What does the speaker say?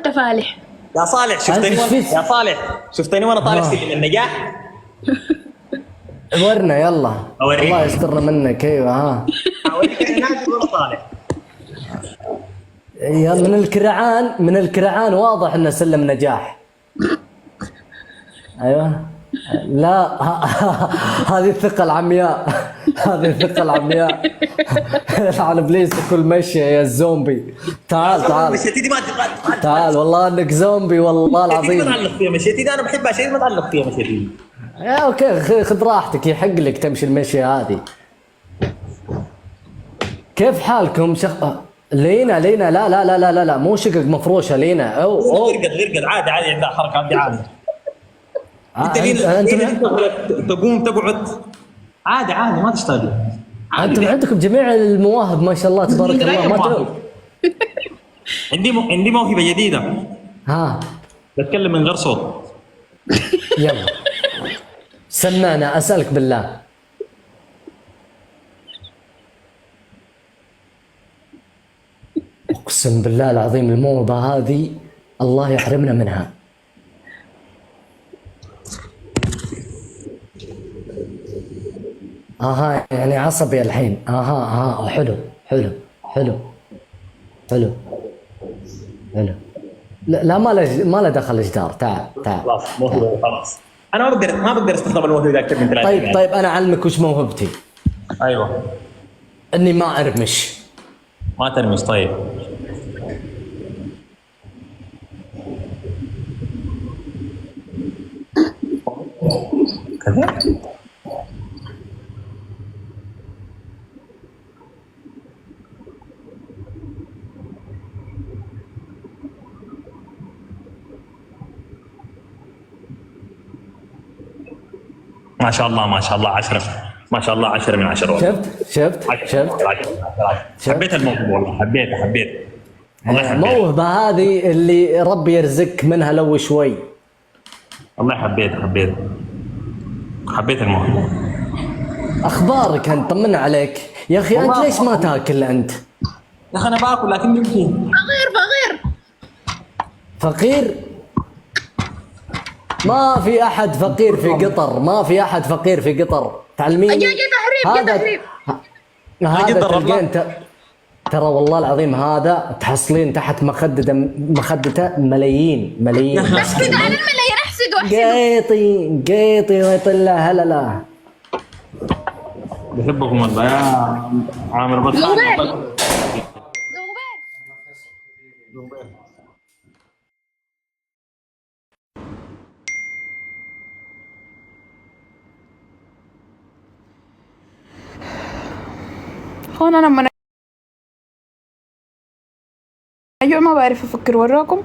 فالح. يا صالح يا صالح شفتني وانا طالع سلم النجاح. ورنا يلا. أوريك. الله يسترنا منك. ايوه ها. اوريك انا نازل وانا طالع. يا من الكرعان واضح انه سلم نجاح. ايوه. لا هذه الثقة العمياء. هذه الثقة العمياء. على ابليس كل مشي يا الزومبي. تعال مشيتي دي ما تعال والله انك زومبي والله العظيم. ما تعلق فيها مشيتي دي، انا بحبها شيء ما تعلق فيها مشيتي دي. اوكي خذ راحتك، يحق لك تمشي المشية هذه. كيف حالكم لينا لا لا لا لا لا لا مو شقق مفروشة لينا. غرقد عادي عندها حركة عادي عادي. انت لين تقوم تقعد عادي ما تشتغل. انتم عندكم جميع المواهب ما شاء الله تبارك الله. ما عندي موهبة جديدة. ها بتكلم من غير صوت. يلا سمعنا اسالك بالله. اقسم بالله العظيم الموهبة هذه الله يحرمنا منها. يعني عصبي الحين. حلو. لا ما له دخل جدار. تعال خلاص موهبة خلاص. انا ما بقدر استخدم الموهبة ذا اكثر من 3. طيب انا اعلمك وش موهبتي. ايوه. اني ما ارمش. ما ترمش. طيب كذا. ما شاء الله 10. ما شاء الله 10 من 10 والله. شفت حبيت الموهبة والله. حبيت والله. حبيت الموهبة هذه اللي ربي يرزقك منها لو شوي. والله حبيت الموهبة. اخبارك انت؟ طمنا عليك يا اخي. انت ليش ما تاكل انت؟ يا اخي انا باكل لكن يمكن فقير. ما في احد فقير في قطر. تعلميني. تهريب. هذا تلقين ترى والله العظيم هذا تحصلين تحت مخدته ملايين. احسد على الملايين. احسد قيطي ويطلع هلا. بحبكم والله يا عامر. بس هون انا لما ما بعرف افكر وراكم.